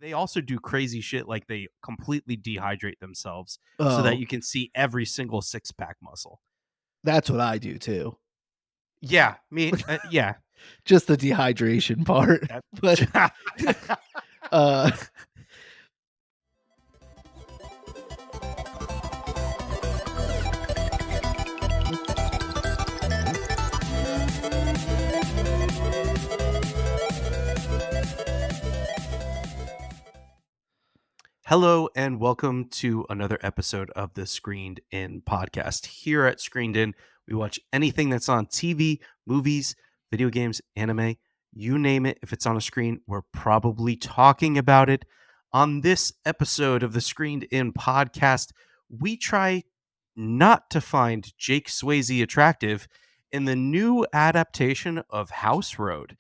They also do crazy shit like they completely dehydrate themselves so that Oh, you can see every single six-pack muscle. that's what I do too. Yeah, yeah. Just the dehydration part. But That uh Hello and welcome to another episode of the Screened In podcast. Here at Screened In, we watch anything that's on TV, movies, video games, anime, you name it. If it's on a screen, we're probably talking about it. On this episode of the Screened In podcast, we try not to find Jake Swayze attractive in the new adaptation of House Road.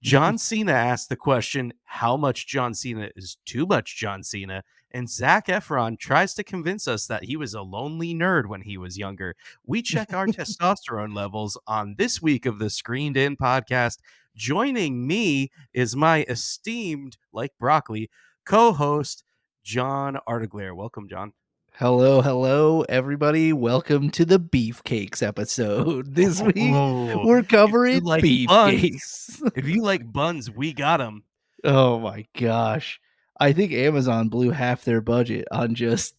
John Cena asked the question, how much John Cena is too much John Cena? And Zac Efron tries to convince us that he was a lonely nerd when he was younger. We check our testosterone levels on this week of the Screened In podcast. Joining me is my esteemed, like broccoli, co-host, John Artiglaire. Welcome, John. hello everybody. Welcome to the beefcakes episode. This week Oh, we're if you covering like buns, beefcakes. if you like buns, we got them. Oh my gosh. I think Amazon blew half their budget on just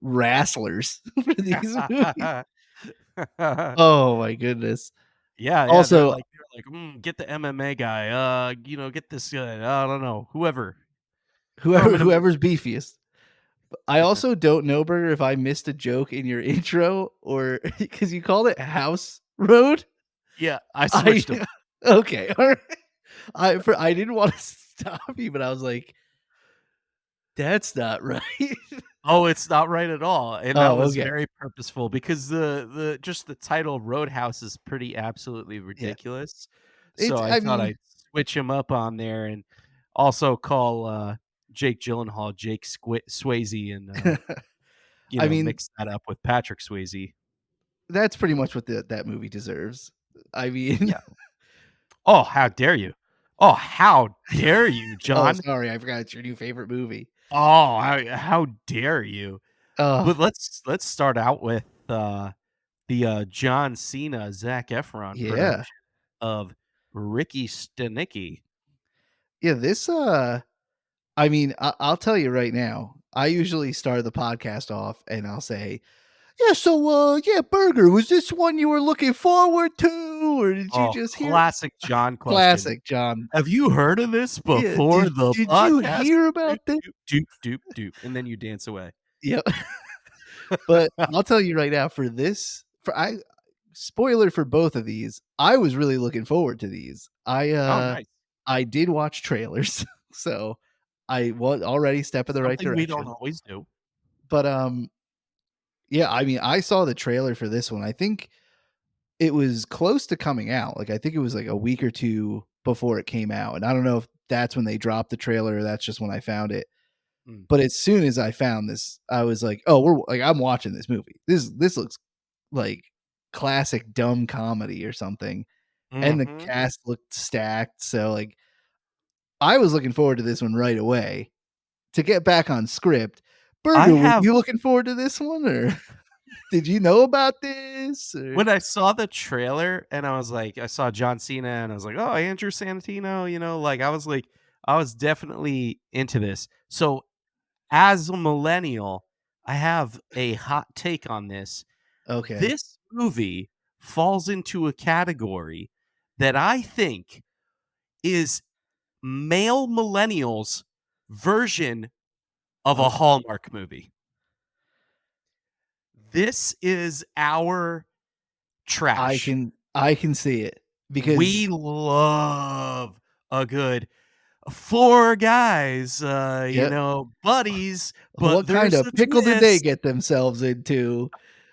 wrestlers for these movies. Oh my goodness. Yeah, Also, they're like, get the MMA guy. Get this guy. I don't know, whoever. Throw him in a movie. whoever's beefiest. I also don't know, Burger, if I missed a joke in your intro or because you called it House Road. Yeah, I I switched them. okay. All right. I didn't want to stop you, but I was like, that's not right. Oh, it's not right at all, and that Oh, was okay. very purposeful because the just the title Roadhouse is pretty absolutely Yeah. ridiculous. So It's I I thought mean, I'd switch him up on there and also call Jake Gyllenhaal Jake Swayze and I mean, mix that up with Patrick Swayze. that's pretty much what that movie deserves. I mean, Yeah. Oh, how dare you? Oh, how dare you, oh, John? sorry, I forgot it's your new favorite movie. Oh, how dare you? Oh, But let's start out with the John Cena Zac Efron yeah. production of Ricky Stanicky. Yeah, this I mean, I'll tell you right now. I usually start the podcast off and I'll say, "Yeah, so yeah, Burger, was this one you were looking forward to or did you Oh, just hear?" classic John question. Classic, John. Have you heard of this Yeah, before the did you podcast? hear Doop, about this? doop, doop, doop, doop, and then you dance away. Yep. But I'll tell you right now for this for I spoiler for both of these, I was really looking forward to these. Oh, nice. I did watch trailers, so I was already step in the right Something we don't direction. always do. But yeah, I mean, I saw the trailer for this one. I think it was close to coming out. Like I think it was like a week or two before it came out. And I don't know if that's when they dropped the trailer or that's just when I found it. Mm. But as soon as I found this, I was like, "Oh, we're like I'm watching this movie. This looks like classic dumb comedy or something." And the Mhm. cast looked stacked, so like I was looking forward to this one right away. To get back on script, I Burger, were have you looking forward to this one or did you know about this or when I saw the trailer and I was like, I saw John Cena and I was like, oh, Andrew Santino, like I was definitely into this. So as a millennial, I have a hot take on this. okay. This movie falls into a category that I think is male millennials' version of a Okay. Hallmark movie. This is our trash. I can see it because We love a good 4 guys, yeah, buddies, but what kind there's of a pickle did they twist. get themselves into?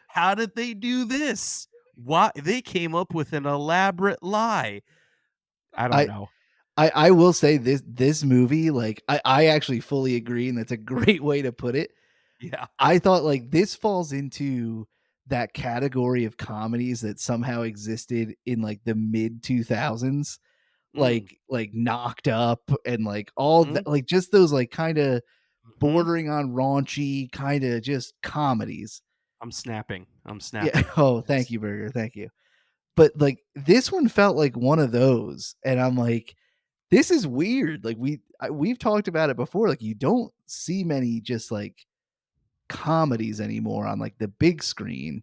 How did they do this? Why they came up with an elaborate lie. I don't I know. I will say this movie, like I actually fully agree, and that's a great way to put it. Yeah. I thought like this falls into that category of comedies that somehow existed in like the mid 2000s. Mm, like Knocked Up and like all mhm, that, like just those like kind of mhm. bordering on raunchy kind of just comedies. I'm snapping. I'm Yeah. snapping. Oh, thank Yes. you, Burger. Thank you. But like this one felt like one of those, and I'm like, this is weird. Like we've talked about it before. Like you don't see many just like comedies anymore on like the big screen.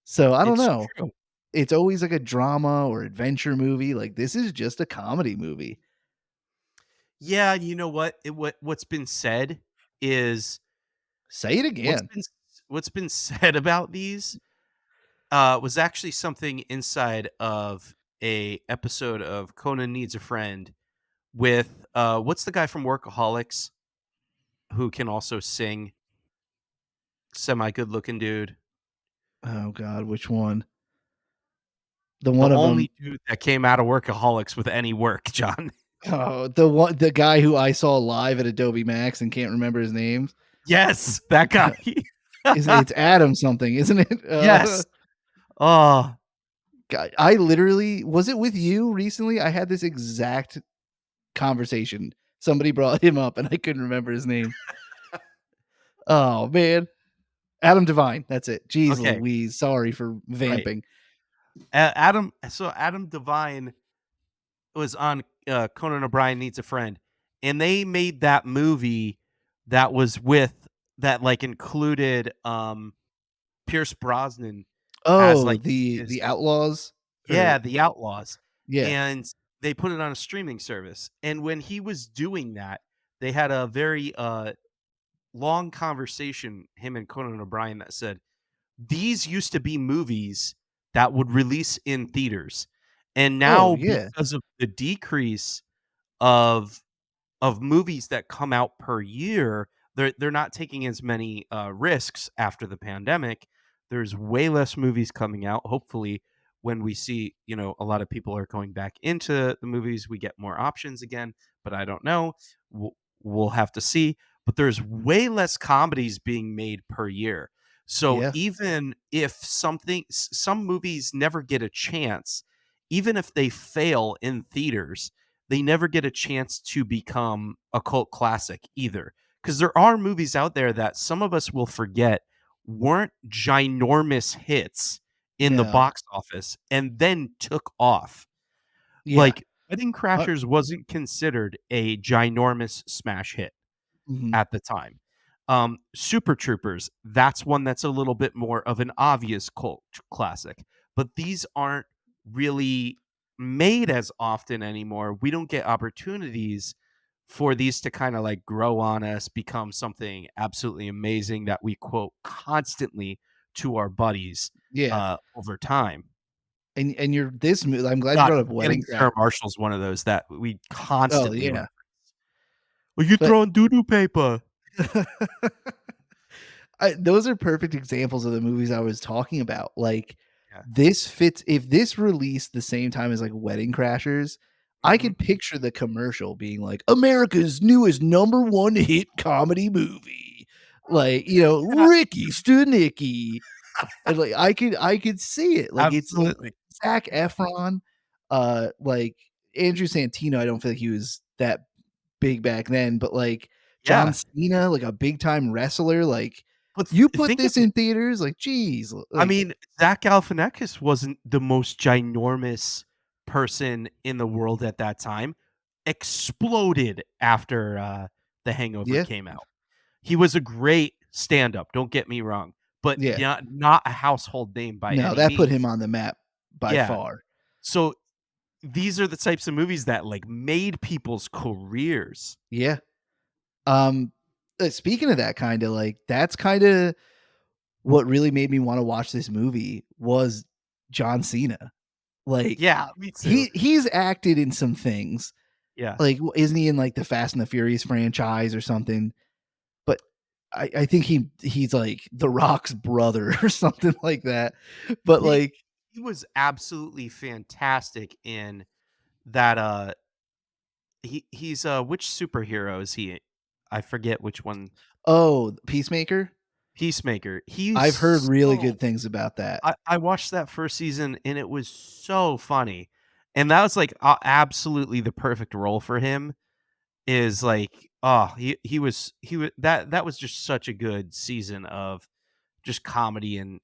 So I don't It's know. true. It's always like a drama or adventure movie. Like this is just a comedy movie. Yeah, you know what? What's been said is Say it what's again. been s what's been said about these, was actually something inside of a episode of Conan Needs a Friend with, what's the guy from Workaholics who can also sing? Semi good looking dude. Oh God, which one? The The one of them. only dude that came out of Workaholics with any work, John. Oh, the guy who I saw live at Adobe Max and can't remember his name. Yes, that guy. Is it's Adam something, isn't it? Yes. Oh, God, I literally was it with you recently? I had this exact conversation. Somebody brought him up and I couldn't remember his name. Oh man. Adam Devine. That's it. Jeez okay, Louise. Sorry for right. vamping. Adam Devine was on, Conan O'Brien Needs a Friend, and they made that movie that was with that, like, included, Pierce Brosnan as, Oh, like, the his Outlaws or yeah, The Outlaws, yeah. and they put it on a streaming service, and when he was doing that, they had a very, long conversation, him and Conan O'Brien, that said, "These used to be movies that would release in theaters, and Oh, now yeah. because of the decrease of movies that come out per year, they're not taking as many, risks after the pandemic. There's way less movies coming out. Hopefully, when we see, a lot of people are going back into the movies, we get more options again, but I don't know. We'll have to see. But there's way less comedies being made per year. So Yeah. even if some movies never get a chance, even if they fail in theaters, they never get a chance to become a cult classic either. Because there are movies out there that some of us will forget weren't ginormous hits in the No. box office and then took off. Yeah. Like, Wedding Uh, Crashers wasn't considered a ginormous smash hit mhm. at the time. Super Troopers, that's one that's a little bit more of an obvious cult classic, but these aren't really made as often anymore. We don't get opportunities for these to kind of like grow on us, become something absolutely amazing that we quote constantly to our buddies Yeah. over time. And you're this mo I'm glad you God, brought up Forgetting Wedding Sarah Crashers. Marshall's one of those that we Oh, constantly yeah. reference. Well, you But throwing doo-doo paper. those are perfect examples of the movies I was talking about. Like, Yeah. this fits if this released the same time as, like, Wedding Crashers, I Hmm. could picture the commercial being like, "America's newest number 1 hit comedy movie." Like, Yeah, Ricky Stanicky. And, like, I could see it. Like, it's like absolutely. Zac Efron, like, Andrew Santino, I don't feel like he was that big back then, but, like, John Yeah, Cena, like, a big time wrestler, like, but you put think of this in theaters, like, geez, I like mean, Zach Galifianakis wasn't the most ginormous person in the world at that time, exploded after, The Hangover yeah, came out. He was a great stand-up, don't get me wrong, but yeah. not a household name by No, any that put means. him on the map by Yeah, far. so these are the types of movies that, like, made people's careers. Yeah. Um, speaking of that kinda, like, that's kinda what really made me wanna watch this movie was John Cena. Like, Yeah, me too. he's acted in some things. Yeah. Like, isn't he in, like, the Fast and the Furious franchise or something? But I think he's, like, The Rock's brother or something like that. But, He like he was absolutely fantastic in that, he's, which superhero is he? I forget which one. oh, Peacemaker? Peacemaker. I've heard He's really so good things about that. I watched that first season, and it was so funny, and that was, like, absolutely the perfect role for him, is, like, oh, he was that was just such a good season of just comedy and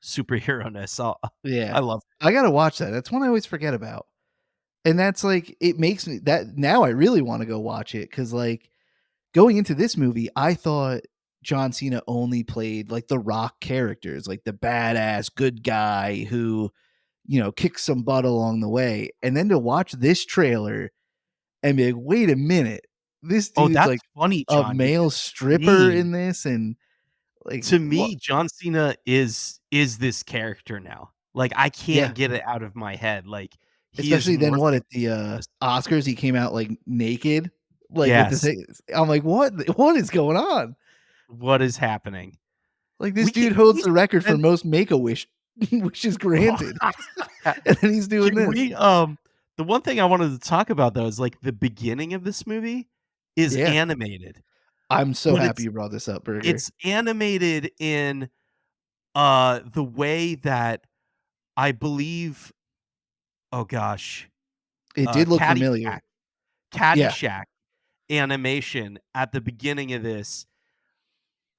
superhero-ness. Yeah. I love I gotta watch that. That's one I always forget about. And that's like it makes me that now I really wanna go watch it because like, going into this movie, I thought John Cena only played, like, the Rock characters, like the badass good guy who, kicks some butt along the way, and then to watch this trailer and be like, "Wait a minute, this Oh, dude's, that's like, funny, a John, male because stripper in this," and, like, to what. me, John Cena is this character now. Like, I Yeah. can't get it out of my head, like, he is Especially then what, morphing at the, this. Oscars, he came out, like, naked, like, with the Yes. thing. I'm like, "What is going on?" What is happening? Like, this We dude can holds we the record for spend most Make-A-Wish wishes granted, and then he's doing Can this. we, the one thing I wanted to talk about, though, is, like, the beginning of this movie is Yeah. animated, I'm so but happy you brought this up, Burger. it's animated in, the way that I believe, oh gosh, It did look familiar. Caddyshack Yeah, Caddyshack animation at the beginning of this,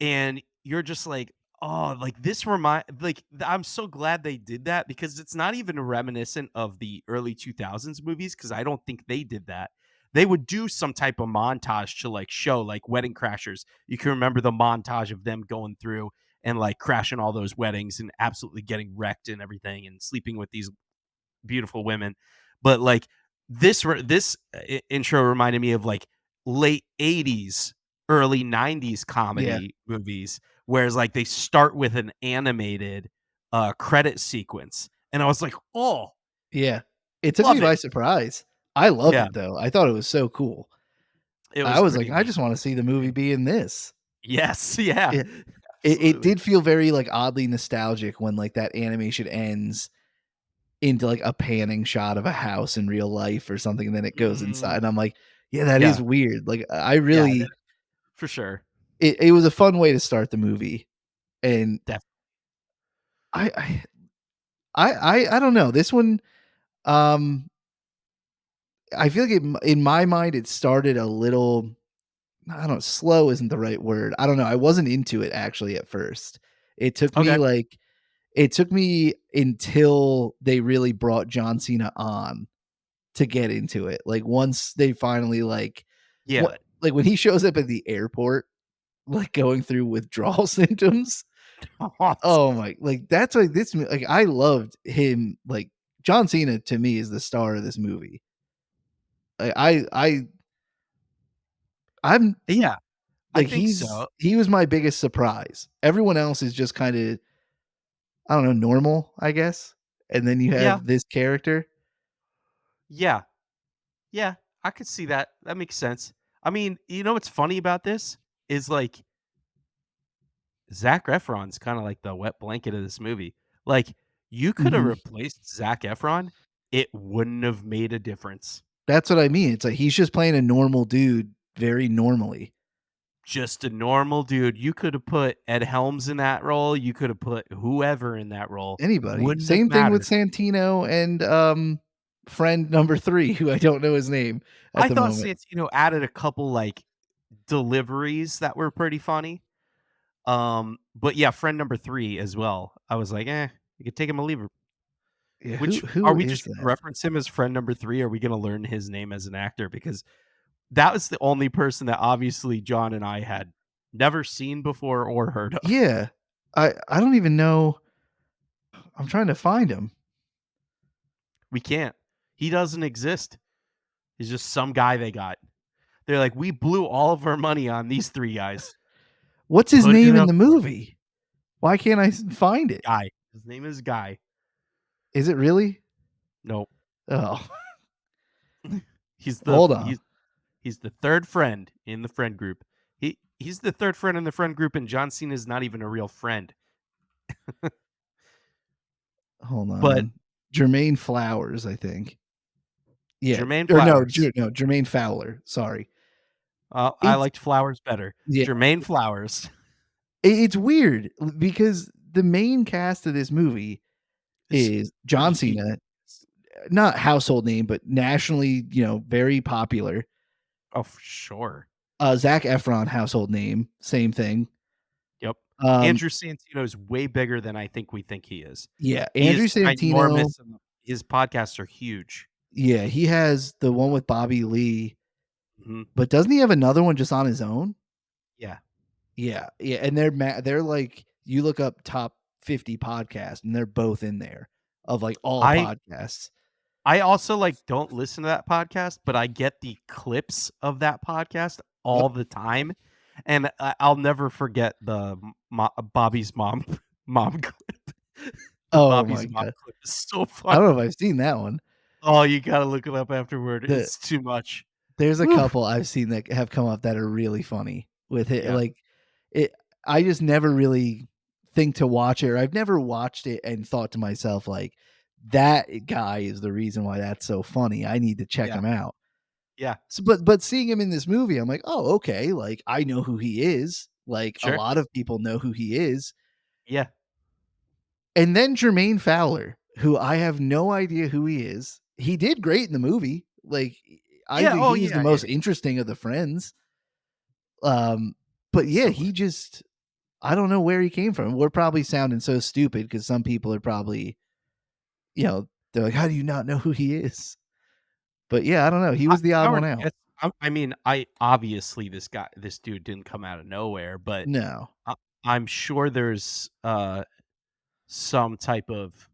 and you're just like, "Oh, like, this remind like, I'm so glad they did that because it's not even reminiscent of the early 2000s movies because I don't think they did that. They would do some type of montage to, like, show, like, Wedding Crashers. You can remember the montage of them going through and, like, crashing all those weddings and absolutely getting wrecked and everything and sleeping with these beautiful women. But like this intro reminded me of like late 80s, early 90s yeah, comedy movies, whereas like they start with an animated credit sequence. And I was like, oh, yeah. It took me love it. by surprise. I loved Yeah, it, though. I thought it was so cool. it I was was like, pretty "I just wanna see the movie amazing. be in this." Yes, yeah, Yeah. It absolutely. did feel very, like, oddly nostalgic when, like, that animation ends into, like, a panning shot of a house in real life or something, and then it goes Mm, inside, and I'm like, "Yeah, that is yeah, weird." Like, I yeah, really for sure. it was a fun way to start the movie, and Def- I I I don't know. This one, um, I feel like in my mind, it started a little. I don't know. Slow isn't the right word. I don't know. I wasn't into it actually at first. It took me okay. like it took me until they really brought John Cena on to get into it. Like once they finally Yeah. what like when he shows up at the airport, like going through withdrawal symptoms. Oh my, like that's like this like I loved him. Like John Cena to me is the star of this movie. I'm Yeah, I like think so. he was my biggest surprise. Everyone else is just kind of, I don't know, normal, I guess. And then you Yeah, have this character. yeah. Yeah, I could see that. That makes sense. I mean, you know what's funny about this is like Zac Efron's kind of like the wet blanket of this movie. Like you could have Mhm. replaced Zac Efron, it wouldn't have made a difference. That's what I mean. It's like he's just playing a normal dude very normally. Just a normal dude. You could have put Ed Helms in that role. You could have put whoever in that role. Anybody. Wouldn't have Same thing with mattered. Santino and friend number 3 who I don't know his name at I the thought moment. Santino added a couple like deliveries that were pretty funny. But yeah, friend number 3 as well. I was like, "Eh, you could take him or leave him." Yeah, Which are who we is just gonna that? reference him as friend number 3? Are we gonna learn his name as an actor? Because that was the only person that obviously John and I had never seen before or heard of. Yeah. I don't even know. I'm trying to find him. We can't. He doesn't exist. He's just some guy they got. They're like, "We blew all of our money on these 3 guys. What's his Put name it in up the for him." movie? Why can't I find it? Guy. His name is Guy. Is it really? Nope. Oh, He's the hold on. he's the 3rd friend in the friend group. He's the 3rd friend in the friend group, and John Cena is not even a real friend. Hold But on. Jermaine Flowers, I think. Yeah, Jermaine or Flowers. No, Jermaine Fowler, sorry. I It's liked Flowers better. yeah, Jermaine Flowers it's weird because the main cast of this movie is is John genius. Cena, not household name, but nationally, very popular. Oh, for sure. Zac Efron, household name, same thing. Yep. Um, Andrew Santino is way bigger than I think he is. yeah, He Andrew is Santino. ginormous, and his podcasts are huge. Yeah, he has the one with Bobby Lee, Mhm. but doesn't he have another one just on his own? Yeah. Yeah, yeah, and they're like you look up top 50 podcasts, and they're both in there of like all I podcasts. I also, like, don't listen to that podcast, but I get the clips of that podcast Yep. all the time, and I'll never forget the Bobby's mom mom clip. The Oh Bobby's my mom god. clip is so I don't know funny. if I've seen that one. Oh, you gotta look it up afterward. The It's too much. There's a Woo. couple I've seen that have come up that are really funny with it, Yeah, like, it I just never really think to watch it, or I've never watched it and thought to myself, like, "That guy is the reason why that's so funny, I need to check yeah, him out." yeah. So, but seeing him in this movie, I'm like, "Oh, okay, like, I know who he is, like, a Sure. lot of people know who he is." Yeah. And then Jermaine Fowler, who I have no idea who he is. He did great in the movie, like, I Yeah, think oh, he was the yeah, most yeah, interesting of the friends. Um, but yeah, so he good. just I don't know where he came from. We're probably sounding so stupid because some people are probably, they're like, "How do you not know who he is?" But yeah, I don't know. He I was the I odd one would out. guess I mean, I obviously, this dude didn't come out of nowhere, but No. I I'm sure there's, some type of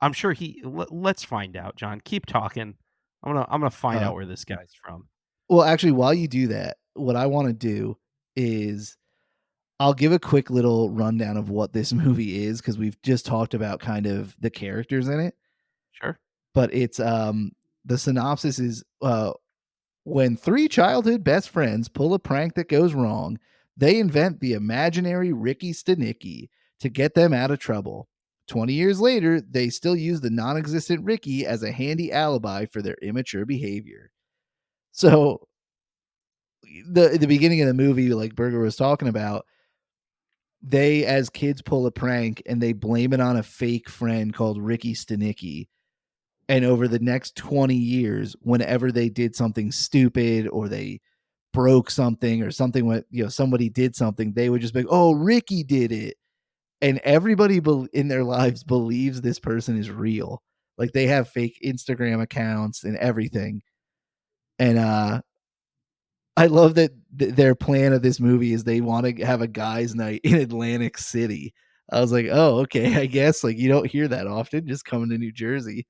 I'm sure let's find out, John. Keep talking. I'm gonna find Uh, out where this guy's from. well, actually, while you do that, what I want to do is I'll give a quick little rundown of what this movie is because we've just talked about kind of the characters in it. Sure. But it's the synopsis is when three childhood best friends pull a prank that goes wrong, they invent the imaginary Ricky Stanicky to get them out of trouble. 20 years later, they still use the non existent Ricky as a handy alibi for their immature behavior. So, the beginning of the movie, like Berger was talking about, they as kids pull a prank and they blame it on a fake friend called Ricky Stanicky. And over the next 20 years, whenever they did something stupid or they broke something or something with, somebody did something, they would just be like, "Oh, Ricky did it." And everybody in their lives believes this person is real. Like they have fake Instagram accounts and everything. And I love that their plan of this movie is they want to have a guys' night in Atlantic City. I was like, "Oh, okay. I guess like you don't hear that often just coming to New Jersey."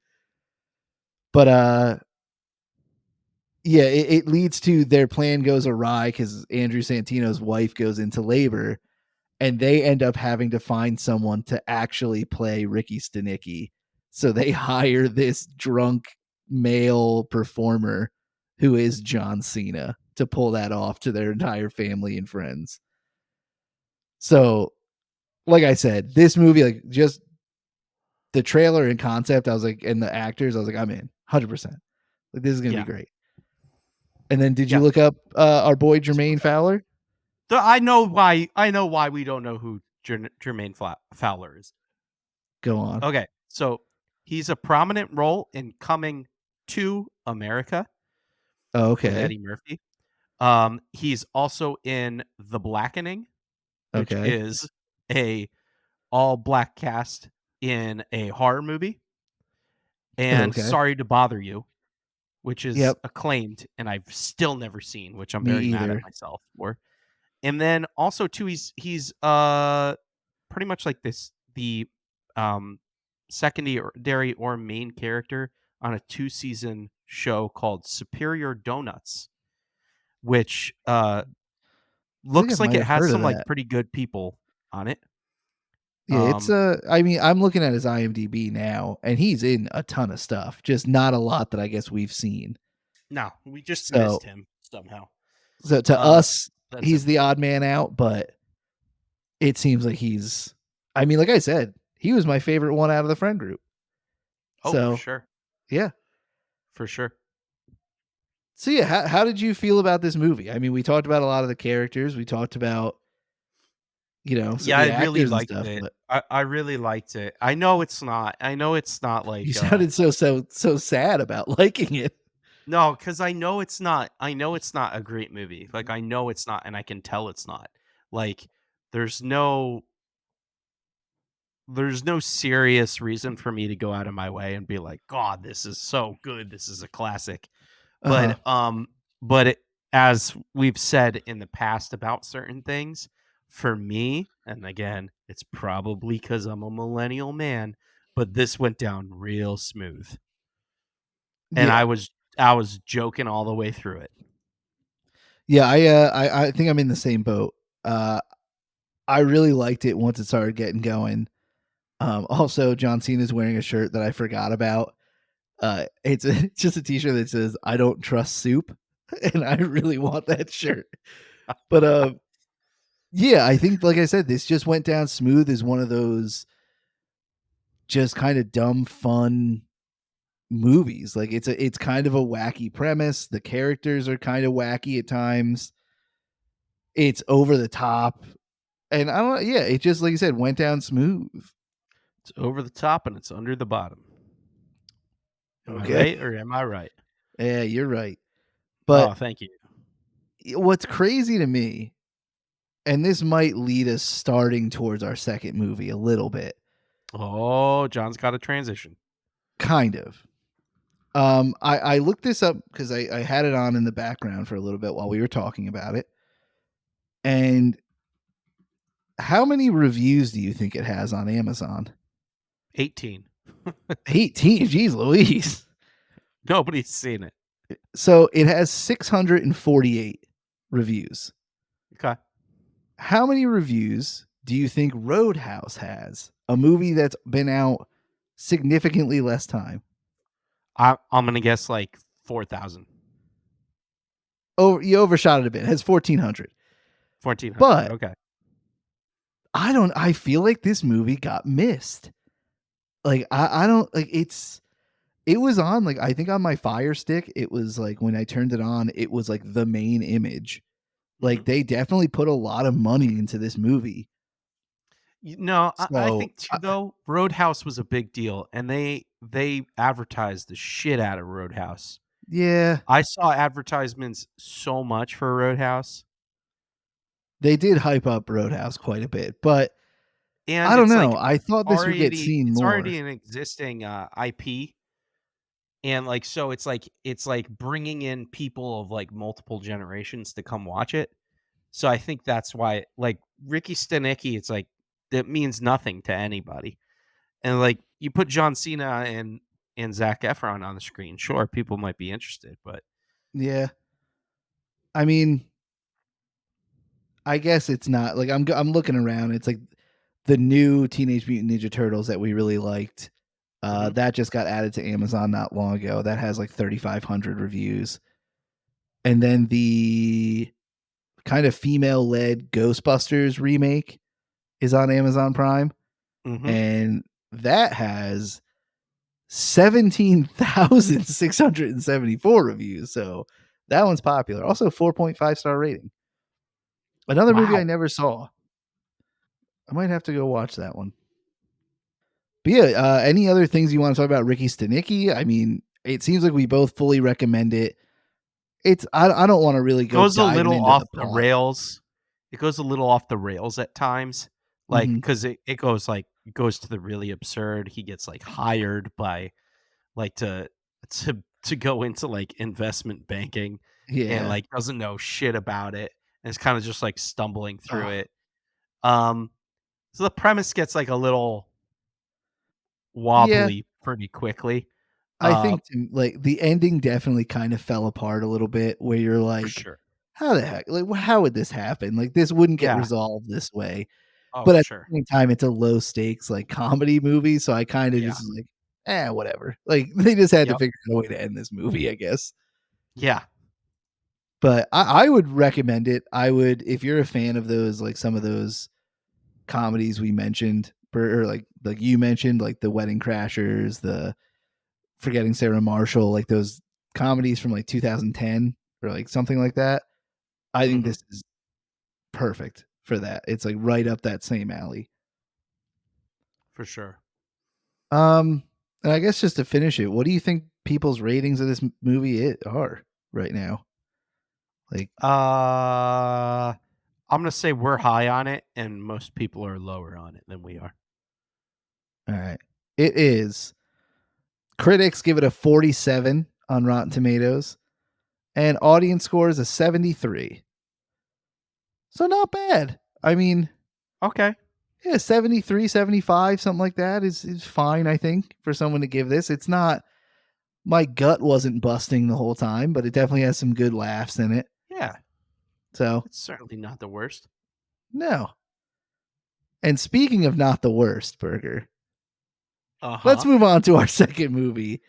But yeah, it leads to their plan goes awry because Andrew Santino's wife goes into labor, and they end up having to find someone to actually play Ricky Stanicky. So they hire this drunk male performer who is John Cena to pull that off to their entire family and friends. So, like I said, this movie, like just the trailer and concept, I was like, and the actors, I was like, I'm in 100%. Like this is gonna be Yeah. great. And then did you Yeah. look up our boy So Jermaine good. Fowler? I know why we don't know who Jermaine Fowler is. Go on. Okay, so he's a prominent role in Coming to America with Okay. Eddie Murphy. He's also in The Blackening, which Okay. is a all black cast in a horror movie, and Okay. Sorry to Bother You, which is Yep. acclaimed and I've still never seen, which I'm Me very mad at either. myself for. And then also too, he's pretty much like the um secondary or main character on a 2-season show called Superior Donuts, which I think I looks like might it have has heard of some like that. pretty good people on it. Yeah, it's Um I mean, I'm looking at his IMDb now and he's in a ton of stuff, just not a lot that I guess we've seen. no, we just So missed him somehow. so to Uh us, that's he's him. the odd man out, but it seems like I mean, like I said, he was my favorite one out of the friend group. Oh, for So, sure. yeah. For sure. So yeah, how did you feel about this movie? I mean, we talked about a lot of the characters. We talked about so Yeah, I the really actors and liked stuff, it. but I really liked it. I know it's not you like, sounded so sad about liking it. no, because I know it's not a great movie. Like, I know it's not, and I can tell it's not. Like, there's no there's no serious reason for me to go out of my way and be like, "God, this is so good. This is a classic." Uh-huh. But it, as we've said in the past about certain things, for me, and again, it's probably because 'cause I'm a millennial man, but this went down real smooth, and Yeah. I was joking all the way through it. Yeah, I think I'm in the same boat. Uh, I really liked it once it started getting going. Also, John Cena's wearing a shirt that I forgot about. It's just a T-shirt that says "I don't trust soup," and I really want that shirt. But yeah, I think, like I said, this just went down smooth. Is one of those just kind of dumb fun movies. Like it's kind of a wacky premise. The characters are kind of wacky at times. It's over the top, and I don't. Yeah, it just like you said went down smooth. It's over the top and it's under the bottom. Am I Okay. right or am I right? Yeah, you're right. But Oh, thank you. what's crazy to me, and this might lead us starting towards our second movie a little bit, Oh, John's got a transition. kind of. I looked this up because I had it on in the background for a little bit while we were talking about it. And how many reviews do you think it has on Amazon? 18. 18. Jeez Louise. Nobody's seen it. So it has 648 reviews. Okay. How many reviews do you think Roadhouse has? A movie that's been out significantly less time. I'm gonna guess like 4,000. Oh, you overshot it a bit. It has 1,400. 1,400. But Okay. I feel like this movie got missed. Like I don't like it was on like I think on my Fire Stick, it was like when I turned it on, it was like the main image. Mhm. Like they definitely put a lot of money into this movie. No, I So think too though, Roadhouse was a big deal, and they advertised the shit out of Roadhouse. yeah, I saw advertisements so much for Roadhouse, they did hype up Roadhouse quite a bit, but and I don't know. I thought this would get seen it's more. already an existing, IP, and, like, so it's like bringing in people of, like, multiple generations to come watch it. So I think that's why, like, Ricky Stanicky, it's like, that means nothing to anybody. And, like, you put John Cena and Zac Efron on the screen, sure, people might be interested, but Yeah. I mean, I guess it's not like I'm looking around. It's like the new Teenage Mutant Ninja Turtles that we really liked. mhm, That just got added to Amazon not long ago. That has like 3,500 reviews. And then the kind of female led Ghostbusters remake is on Amazon Prime, mhm. and that has 17,674 reviews. So that one's popular. Also 4.5-star rating. Another movie I Wow. never saw. I might have to go watch that one. But yeah, any other things you want to talk about Ricky Stanicky? I mean, it seems like we both fully recommend it. I don't want to really go Goes a diving little into off the the plot. rails. It goes a little off the rails at times, like, Mhm. 'cause it goes, like, it goes to the really absurd. He gets, like, hired by, like, to go into, like, investment banking and, Yeah. like, doesn't know shit about it, and is kinda just, like, stumbling through Oh, it. Um, so the premise gets, like, a little yeah. wobbly pretty quickly. I Uh, think like the ending definitely kind of fell apart a little bit where you're for like, sure. how the heck? Like, how would this happen? Like, this wouldn't get Yeah. resolved this way. Oh, But for at sure. the same time, it's a low stakes like comedy movie. So I kind of Yeah. just was like, whatever. Like, they just had to Yep. figure out a way to end this movie, I guess. Yeah. But I would recommend it. I would, if you're a fan of those, like some of those comedies we mentioned, or like you mentioned, like the Wedding Crashers, the Forgetting Sarah Marshall, like those comedies from like 2010 or like something like that. I think Mhm. this is perfect for that. It's like right up that same alley. For sure. Um, and I guess just to finish it, what do you think people's ratings of this movie are right now? Like, I'm gonna say we're high on it, and most people are lower on it than we are. all right, it is. Critics give it a 47 on Rotten Tomatoes, and audience scores a 73. So not bad. I mean, Okay. yeah, 73, 75, something like that is fine, I think, for someone to give this. It's not my gut wasn't busting the whole time, but it definitely has some good laughs in it. Yeah, So, it's certainly not the worst. no. And speaking of not the worst, Burger, let's Uh-huh. move on to our second movie,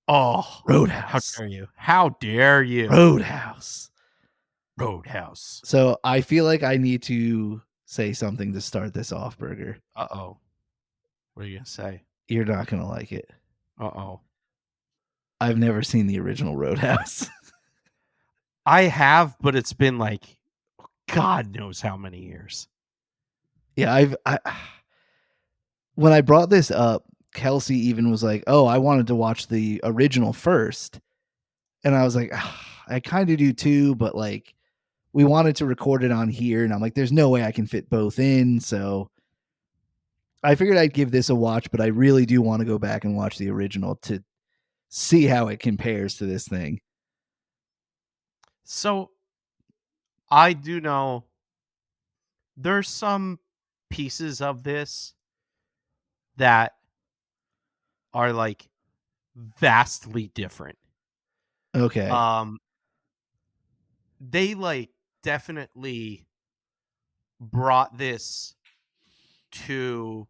Oh, how Roadhouse. dare you? How dare you? Roadhouse. Roadhouse. So, I feel like I need to say something to start this off, Burger. Uh-oh. What are you gonna say? You're not going to like it. Uh-oh. I've never seen the original Roadhouse. I have, but it's been like God knows how many years. Yeah, when I brought this up, Kelsey even was like, "Oh, I wanted to watch the original first," and I was like, "I kind of do too, but like we wanted to record it on here," and I'm like, "There's no way I can fit both in," so I figured I'd give this a watch, but I really do want to go back and watch the original to see how it compares to this thing. So I do know there's some pieces of this that are like vastly different. Okay, Um, they like definitely brought this to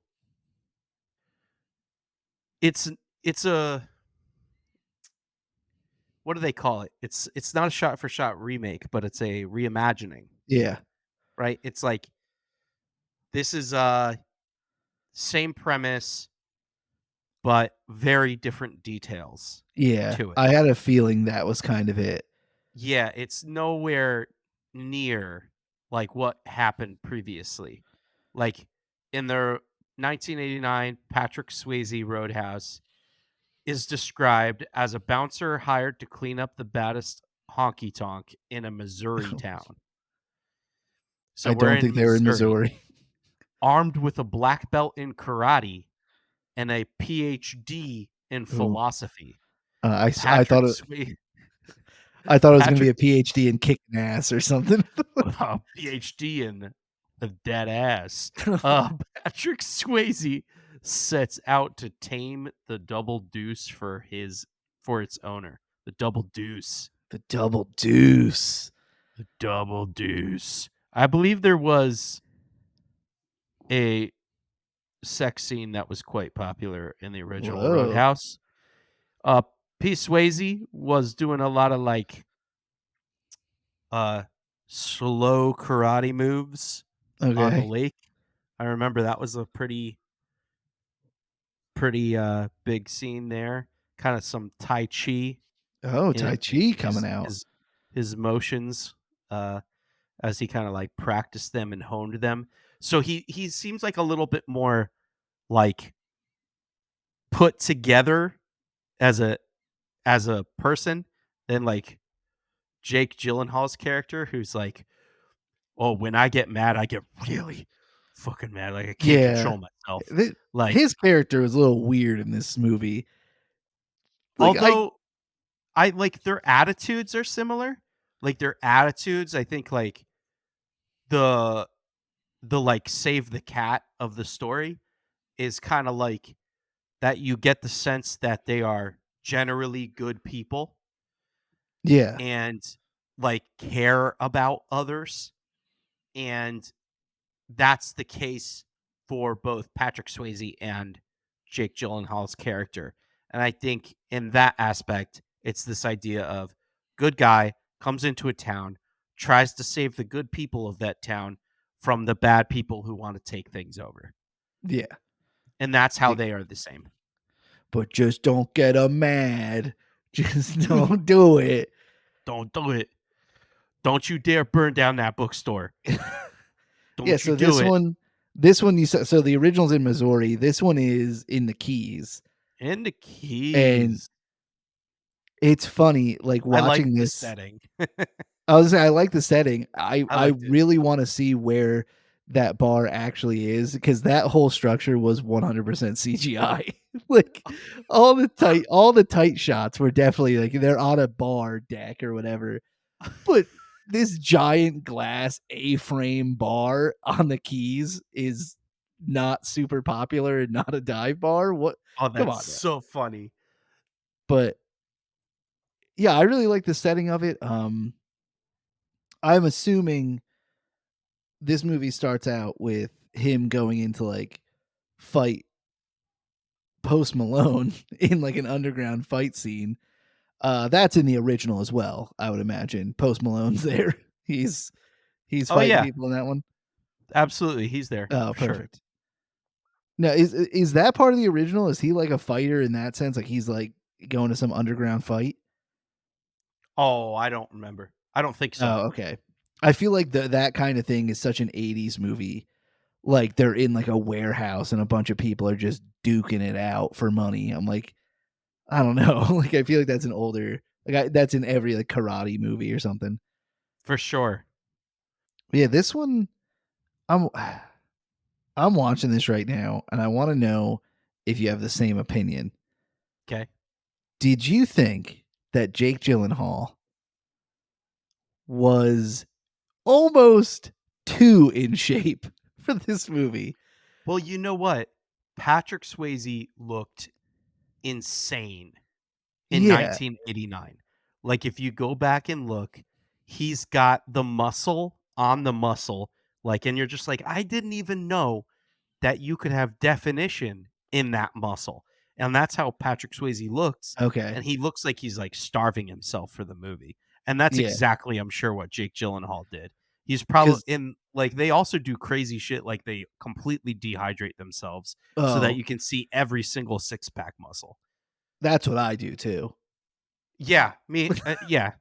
it's it's a what do they call it? It's not a shot for shot remake, but it's a reimagining, yeah, right? It's like this is same premise but very different details yeah. to it. I had a feeling that was kind of it. Yeah, it's nowhere near like what happened previously. Like in the 1989 Patrick Swayze Roadhouse is described as a bouncer hired to clean up the baddest honky tonk in a Missouri town. So I we're don't in think they were in Missouri, Missouri. armed with a black belt in karate and a PhD in Ooh. philosophy. I Patrick thought it Swayze, I thought it was gonna Patrick be a PhD in kicking ass or something. PhD in the dead ass. Patrick Swayze sets out to tame the double deuce for its owner. The double deuce. The double deuce. The double deuce. I believe there was a sex scene that was quite popular in the original Whoa. Roadhouse. Uh, P. Swayze was doing a lot of like uh slow karate moves on the Okay. lake. I remember that was a pretty big scene there. Kind of some tai chi Oh, in Tai it, Chi coming his out. his his motions uh as he kind of like practiced them and honed them. So he seems like a little bit more like put together as a person than like Jake Gyllenhaal's character who's like, "Oh, when I get mad, I get really fucking mad. Like I can't Yeah. control myself." Th Like His character was a little weird in this movie. Like, although I like their attitudes are similar. Like their attitudes, I think like the like save the cat of the story is kind of like that you get the sense that they are generally good people yeah. and like care about others, and that's the case for both Patrick Swayze and Jake Gyllenhaal's character. And I think in that aspect, it's this idea of good guy comes into a town, tries to save the good people of that town from the bad people who want to take things over. Yeah. And that's how Like, they are the same. but just don't get 'em mad. Just don't do it. Don't do it. Don't you dare burn down that bookstore. Yeah, Don't you so do it. this one you said so the original's in Missouri, this one is in the Keys, And the and keys. it's funny, like, I like watching the this setting. I was gonna say I like the setting. I I liked it. really wanna see where that bar actually is because that whole structure was 100% CGI. Like, all the tight shots were definitely, like, they're on a bar deck or whatever, but this giant glass A-frame bar on the Keys is not super popular and not a dive bar. What Oh, come that's on now. so funny. But, yeah, I really like the setting of it. I'm assuming this movie starts out with him going into, like, fight Post Malone in, like, an underground fight scene. That's in the original as well, I would imagine. Post Malone's there. He's he's Oh, fighting yeah. people in that one? Absolutely, he's there, Oh, for sure. perfect. Now is that part of the original? Is he like a fighter in that sense? Like he's like going to some underground fight? Oh, I don't remember. I don't think so. Oh, okay. I feel like that kind of thing is such an 80s movie. Like they're in like a warehouse and a bunch of people are just duking it out for money. I'm like, I don't know. Like I feel like that's an older that's in every like karate movie or something. For sure. Yeah, this one I'm I'm watching this right now and I want to know if you have the same opinion. 'Kay. Did you think that Jake Gyllenhaal was almost too in shape for this movie? Well, you know what? Patrick Swayze looked insane in Yeah, 1989. Like, if you go back and look, he's got the muscle on the muscle, like, and you're just like, "I didn't even know that you could have definition in that muscle." And that's how Patrick Swayze looks, okay. and he looks like he's, like, starving himself for the movie, and that's Yeah, exactly, I'm sure, what Jake Gyllenhaal did. He's probably because in like, they also do crazy shit, like, they completely dehydrate themselves so that oh, you can see every single six-pack muscle. that's what I do too. Yeah, yeah.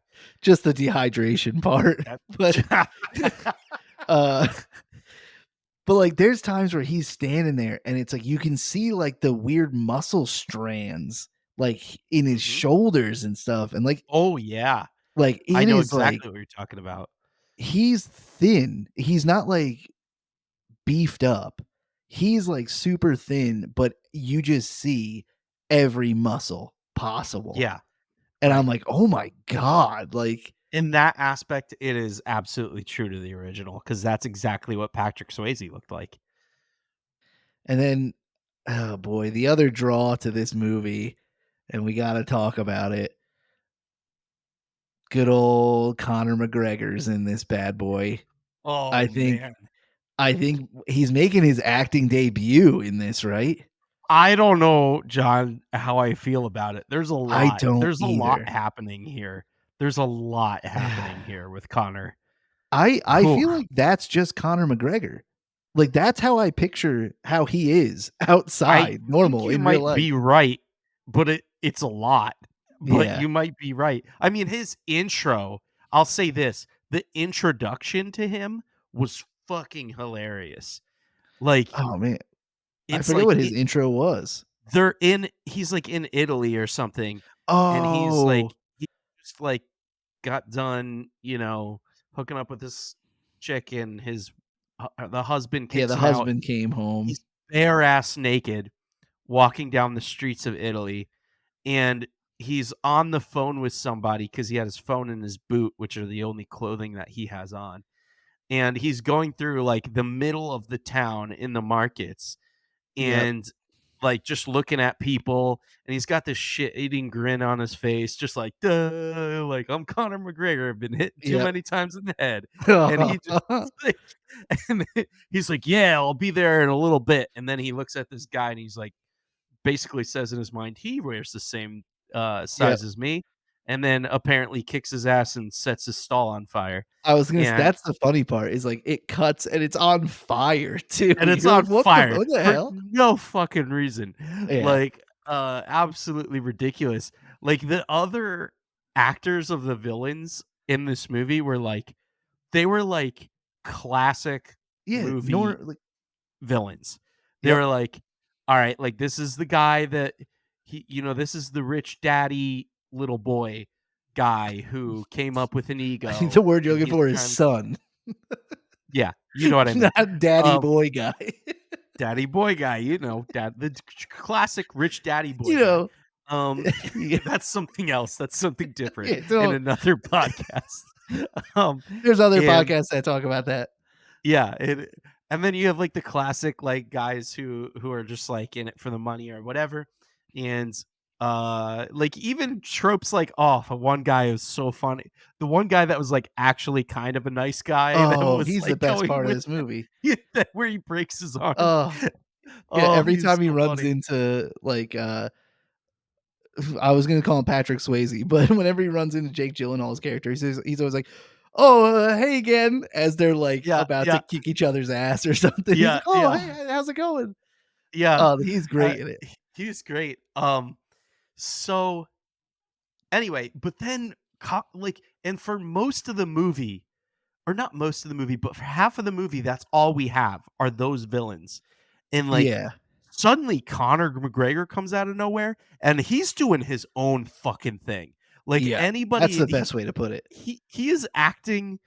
Just the dehydration part. That But, uh, but, like, there's times where he's standing there and it's like you can see, like, the weird muscle strands, like, in his Mhm. shoulders and stuff, and, Oh, yeah. I in know his, like exactly what you're talking about. he's thin. He's not, like, beefed up. He's, like, super thin, but you just see every muscle possible, Yeah, and I'm right. like, "Oh my god," like In that aspect, it is absolutely true to the original because that's exactly what Patrick Swayze looked like. and then, oh boy, the other draw to this movie, and we gotta talk about it, good old Conor McGregor's in this bad boy. I Oh, think man. I think he's making his acting debut in this, right? I don't know, John, how I feel about it. I don't There's a lot either. happening here. There's a lot happening here with Connor. I Whew. feel like that's just Conor McGregor. Like, that's how I picture how he is I outside, think normal, you in real might life. be right, but it's a lot, but Yeah. you might be right. I mean, his intro, I'll say this, the introduction to him was fucking hilarious. Like, Oh, man. I it's forget like what his intro was. he's, like, in Italy or something, and he's, like Oh, he just, like, got done, hooking up with this chick, and the husband yeah, kicks the him out. husband came home. He's bare ass naked walking down the streets of Italy, and he's on the phone with somebody because he had his phone in his boot, which are the only clothing that he has on, and he's going through, like, the middle of the town in the markets, Yep, and, like, just looking at people, and he's got this shit-eating grin on his face, just like, "Duh," like, "I'm Conor McGregor, I've been hit too yep. many times in the head," and he just like and he's like, "Yeah, I'll be there in a little bit," and then he looks at this guy, and he's like basically says in his mind, "He wears the same, Yep. size as me," and then apparently kicks his ass and sets his stall on fire, I was gonna s and that's the funny part is, like, it cuts and it's on fire too. it's You're like, on fire what the for hell?" no fucking reason. Yeah. Like, absolutely ridiculous. Like, the other actors of the villains in this movie were, like they were, like, classic, Yeah, movie nor like villains. They yep. were like, all right, like this is the guy that this is the rich daddy little boy guy who came up with an I think ego the word you're and looking he's for is trying son, yeah, you know what I mean. not daddy Um, boy guy. daddy boy guy, dad the classic rich daddy boy You guy. know? Um, Yeah, that's something else. That's something different yeah, in don't another podcast. Um, there's other and podcasts that talk about that. yeah, and then you have like the classic like guys who are just like in it for the money or whatever. And like even tropes like oh, the one guy is so funny. The one guy that was like actually kind of a nice guy that Oh, was he's the like best going part of with this movie. that where he breaks his arm. Oh, yeah, Oh, every he's time he so runs funny. into, like, I was gonna call him Patrick Swayze, but whenever he runs into Jake Gyllenhaal's character, he's always like, "Oh, hey again," as they're, like, Yeah, about to yeah, kick each other's ass or something. He's yeah, like, "Oh, yeah, hey, how's it going?" yeah. Oh, he's Uh, great in it. he's great. So anyway, but then like, and for most of the movie, or not most of the movie, but for half of the movie, that's all we have are those villains. And like Yeah, suddenly Conor McGregor comes out of nowhere and he's doing his own fucking thing. Like yeah, that's anybody the best way to put it. he is acting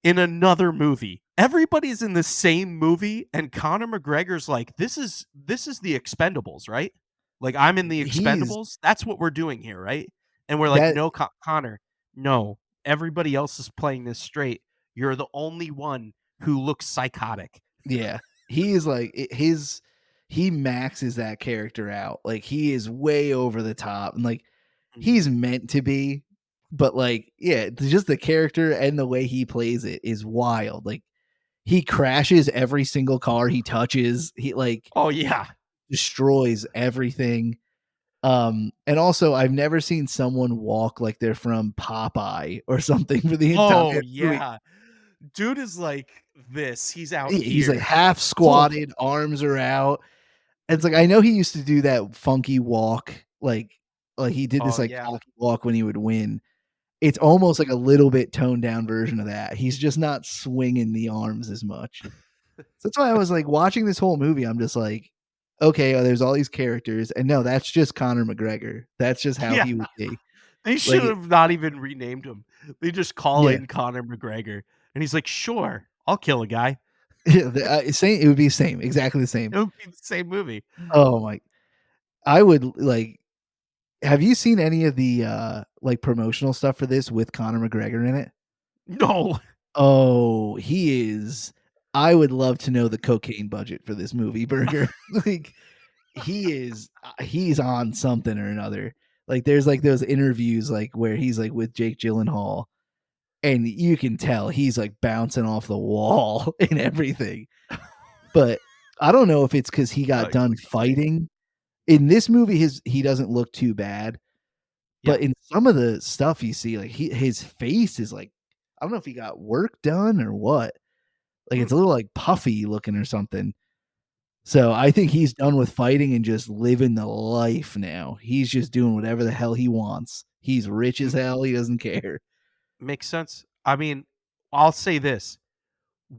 in another movie. Everybody's in the same movie, and Conor McGregor's like, this is the Expendables, right? Like I'm in the He's Expendables. That's what we're doing here, right? And we're like, that no, Connor, no. Everybody else is playing this straight. You're the only one who looks psychotic. yeah, he is like he maxes that character out. Like he is way over the top and like Mhm. he's meant to be, but like yeah, just the character and the way he plays it is wild. Like he crashes every single car he touches. He like Oh yeah. destroys everything. And also I've never seen someone walk like they're from Popeye or something for the entire Oh movie. yeah. Dude is like this. He's out He's like here. half Oh, squatted, arms are out. It's like I know he used to do that funky walk, like he did this oh like yeah. cocky walk when he would win. It's Mhm. almost like a little bit toned down version of that. He's just not swinging the arms as much. So that's why I was like watching this whole movie. I'm just like, okay, there's all these characters, and no, that's just Conor McGregor. That's just how Yeah. he would be. They should Like, have not even renamed him. They just call yeah, in Conor McGregor, and he's like, "Sure, I'll kill a guy." yeah, same. It would be same, exactly the same. It would be the same movie. Oh my, I would like. Have you seen any of the like promotional stuff for this with Conor McGregor in it? No. Oh, he is I would love to know the cocaine budget for this movie, Burger. Like, he's on something or another. Like, there's, like, those interviews, like, where he's, like, with Jake Gyllenhaal, and you can tell he's, like, bouncing off the wall and everything. But I don't know if it's because he got He's done like, "Okay." fighting. In this movie, he doesn't look too bad, Yeah. but in some of the stuff you see, like, his face is, like I don't know if he got work done or what. Like, Hmm. it's a little, like, puffy looking or something. So, I think he's done with fighting and just living the life now. He's just doing whatever the hell he wants. He's rich as M hell, he doesn't care. makes sense. I mean, I'll say this,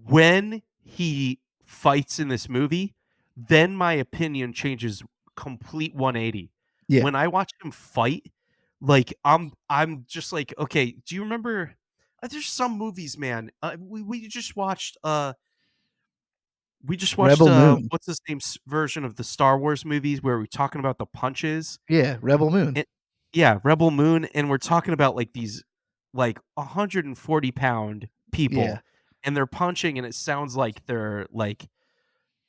when he fights in this movie, then my opinion changes complete 180. Yeah. When I watch him fight, like, I'm just like, "Okay, do you remember" there's some movies, man, we just watched, Rebel Moon. what's his name's version of the Star Wars movies where we're talking about the punches. Yeah, Rebel Moon. And yeah, Rebel Moon, and we're talking about, like, these, like, 140-pound Yeah. people, and they're punching, and it sounds like they're, like,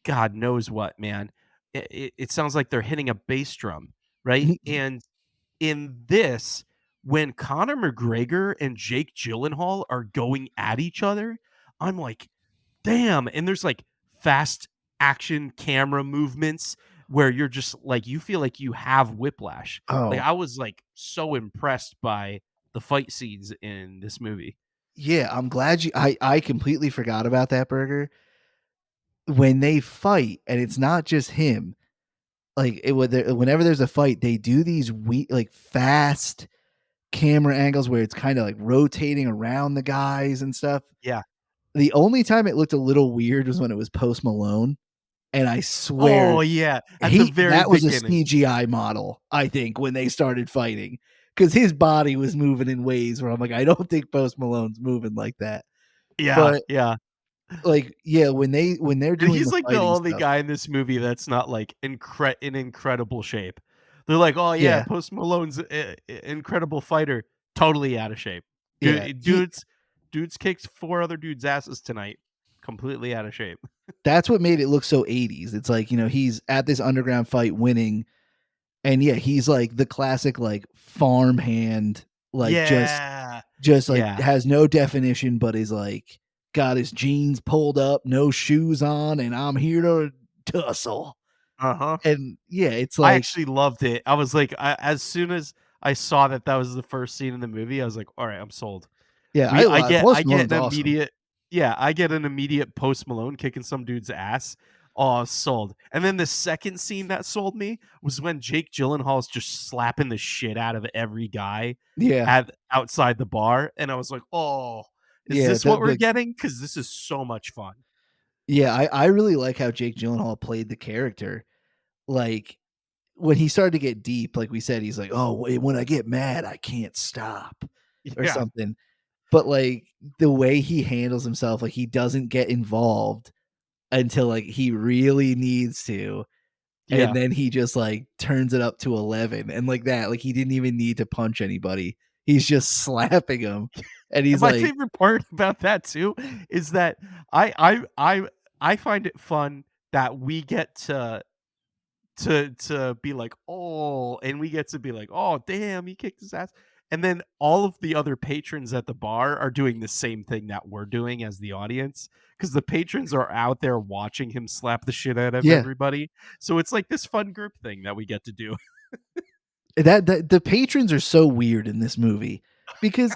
God knows what, man. It sounds like they're hitting a bass drum, right? And in this, when Conor McGregor and Jake Gyllenhaal are going at each other, I'm like, damn. And there's like fast action camera movements where you're just like, you feel like you have whiplash. Like Oh, I was like so impressed by the fight scenes in this movie. yeah, I'm glad you I completely forgot about that, Burger. When they fight, and it's not just him, like, whenever there's a fight, they do these like, fast camera angles where it's kinda, like, rotating around the guys and stuff. Yeah. The only time it looked a little weird was when it was Post Malone, and I swear Oh, yeah, at the he very that was a beginning. CGI model, I think, when they started fighting, because his body was moving in ways where I'm like, "I don't think Post Malone's moving like that." Yeah, But, yeah. like, yeah, when they're And doing he's the like the fighting only stuff. guy in this movie that's not like in incredible shape. They're like, "Oh yeah, Yeah, Post Malone's incredible fighter, totally out of shape. yeah, he Dudes kicked 4 other dudes' asses tonight, completely out of shape." that's what made it look so 80s. It's like, he's at this underground fight winning, and yeah, he's like the classic, like, farmhand, like, Yeah. like, Yeah. has no definition, but is, like, got his jeans pulled up, no shoes on, and I'm here to tussle. Uh-huh. And, yeah, it's I like actually loved it. I was like, as soon as I saw that that was the first scene in the movie, I was like, "Alright, I'm sold." yeah, I Post get Malone's an awesome. immediate yeah, I get an immediate Post Malone kicking some dude's ass. Oh, sold. And then the second scene that sold me was when Jake Gyllenhaal's just slapping the shit out of every guy Yeah, at outside the bar, and I was like, "Oh, is yeah, this what we're the getting? Because this is so much fun." yeah, I really like how Jake Gyllenhaal played the character. Like, when he started to get deep, like we said, he's like, "Oh, when I get mad, I can't stop," or Yeah, something. But, like, the way he handles himself, like, he doesn't get involved until, like, he really needs to, and yeah. then he just, like, turns it up to 11, and like that, like, he didn't even need to punch anybody. He's just slapping him, and And he's my like, favorite part about that too is that I I I I find it fun that we get to be like, "Oh," and we get to be like, "Oh, damn, he kicked his ass." And then all of the other patrons at the bar are doing the same thing that we're doing as the audience, because the patrons are out there watching him slap the shit out of yeah, everybody. So it's like this fun group thing that we get to do. that the patrons are so weird in this movie because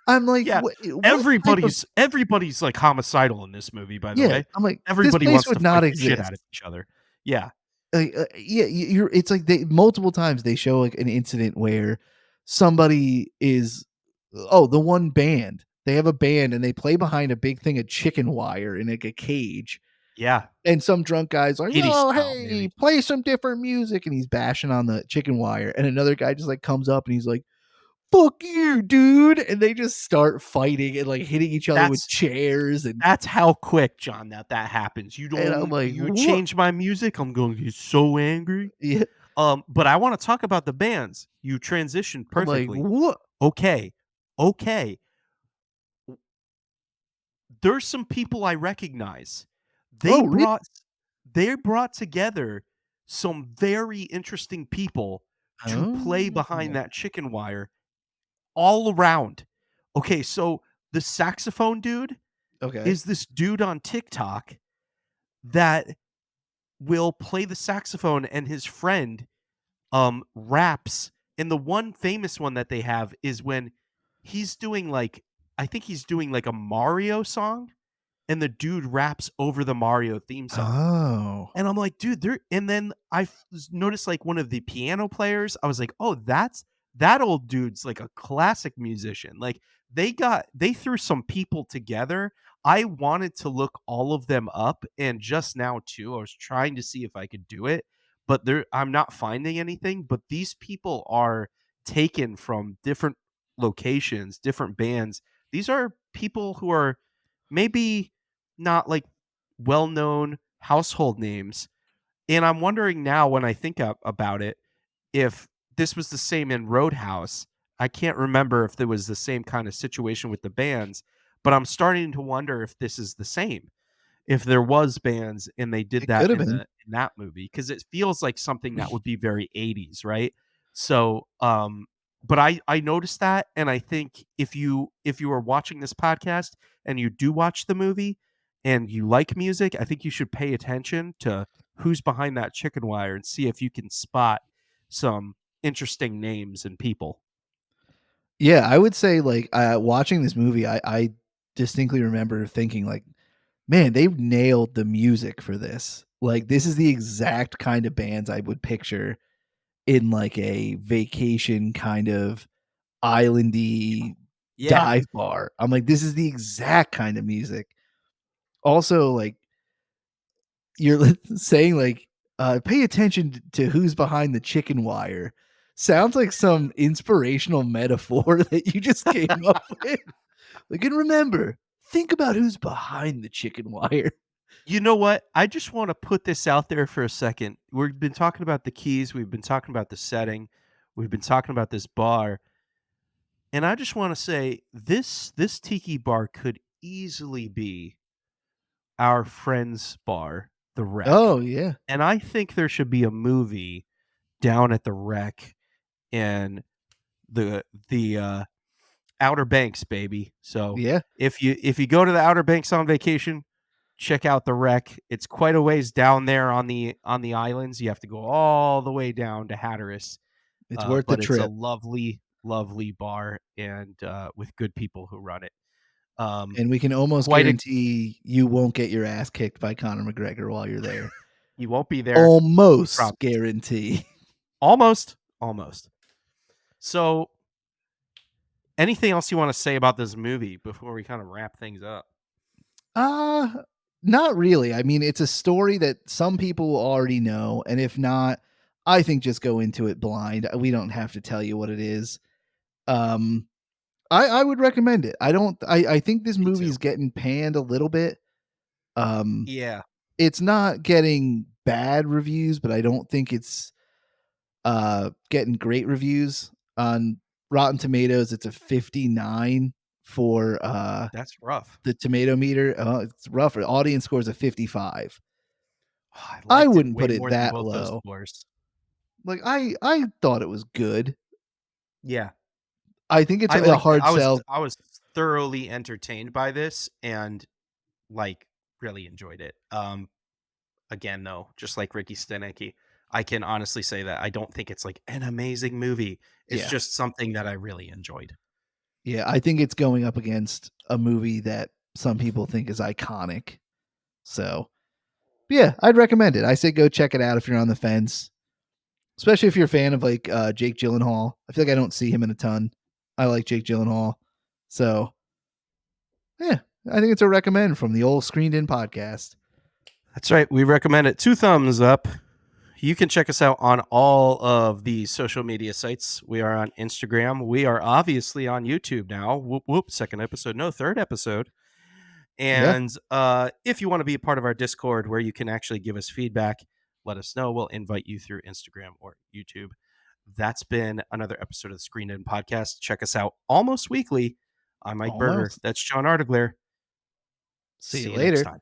I'm like, Yeah. What type of Everybody's, like, homicidal in this movie, by the yeah, way. I'm like, this Everybody place wants to would fight not the shit out exist." of each other. Yeah. Yeah, you're it's like they multiple times they show, like, an incident where somebody is the one band, they have a band and they play behind a big thing of chicken wire in, like, a cage, Yeah. and some drunk guy's like, 80s "Oh, style, hey, baby. play some different music," and he's bashing on the chicken wire, and another guy just, like, comes up and he's like, "Fuck you, dude," and they just start fighting and, like, hitting each other with That's chairs, and That's how quick, John, that happens. I'm like, You "What?" change my music, I'm going to get so angry. Yeah, But I wanna talk about the bands. You transitioned I'm like, perfectly. "What?" Okay, okay. There's some people I recognize. They "Oh, really? brought they brought together some very interesting people to play behind Oh, that chicken wire all around. Okay, so the saxophone dude okay. is this dude on TikTok that will play the saxophone, and his friend raps. And the one famous one that they have is when he's doing like, I think he's doing like a Mario song, and the dude raps over the Mario theme song. Oh, And I'm like, "Dude, there," and then noticed, like, one of the piano players. I was like, "Oh, that old dude's, like, a classic musician." Like, they threw some people together. I wanted to look all of them up, and just now too, I was trying to see if I could do it, but I'm not finding anything, but these people are taken from different locations, different bands. These are people who are maybe not, like, well-known household names, and I'm wondering now when I think about it, if this was the same in Roadhouse. I can't remember if there was the same kind of situation with the bands, but I'm starting to wonder if this is the same. If there was bands and they did it could that have been. in that movie, because it feels like something that would be very 80s, right? So, but I noticed that, and I think if you are watching this podcast and you do watch the movie and you like music, I think you should pay attention to who's behind that chicken wire and see if you can spot some interesting names and people. Yeah, I would say, like, watching this movie, I distinctly remember thinking, like, "Man, they've nailed the music for this." Like, this is the exact kind of bands I would picture in, like, a vacation kind of islandy Yeah. dive bar. I'm like, "This is the exact kind of music." Also, like, you're saying, like, "Pay attention to who's behind the chicken wire." Sounds like some inspirational metaphor that you just came up with. Like, and remember, think about who's behind the chicken wire. You know what? I just wanna put this out there for a second. We've been talking about the keys, we've been talking about the setting, we've been talking about this bar, and I just wanna say this tiki bar could easily be our friend's bar, The Wreck, Oh, yeah. and I think there should be a movie down at The Wreck in the Outer Banks, baby. So, Yeah. if you go to the Outer Banks on vacation, check out The Wreck. It's quite a ways down there on the islands. You have to go all the way down to Hatteras, It's worth the but it's a trip, lovely, lovely bar and, with good people who run it. Um, and we can almost quite a guarantee you won't get your ass kicked by Conor McGregor while you're there. You won't be there, we Almost promise. guarantee. Almost, almost. So, anything else you wanna say about this movie before we kinda wrap things up? Uh, Not really. I mean, it's a story that some people already know, and if not, I think just go into it blind. We don't have to tell you what it is. Um, I would recommend it. I think this Me too. movie's getting panned a little bit. Um, Yeah, it's not getting bad reviews, but I don't think it's getting great reviews. On Rotten Tomatoes, it's a 59 for that's rough. the tomato meter. It's rough. Audience scores a 55. Oh, I I liked it wouldn't way put it more than that both those low. scores. Like, I thought it was good. Yeah. I think it's I a liked it. hard sell. I was thoroughly entertained by this and, like, really enjoyed it. Again, though, just like Ricky Stanicky, I can honestly say that I don't think it's, like, an amazing movie. It's Yeah. just something that I really enjoyed. Yeah, I think it's going up against a movie that some people think is iconic. So, yeah, I'd recommend it. I say go check it out if you're on the fence, especially if you're a fan of, like, Jake Gyllenhaal. I feel like I don't see him in a ton. I like Jake Gyllenhaal. So, yeah, I think it's a recommend from the old Screened In podcast. That's right, we recommend it. 2 thumbs up. You can check us out on all of the social media sites. We are on Instagram. We are obviously on YouTube now. Whoop, whoop, second episode. No, third episode. Yeah, And if you want to be a part of our Discord where you can actually give us feedback, let us know. We'll invite you through Instagram or YouTube. That's been another episode of the Screen In Podcast. Check us out almost weekly. I'm Mike Berger. almost. That's John Artigler. See you See you next later. time.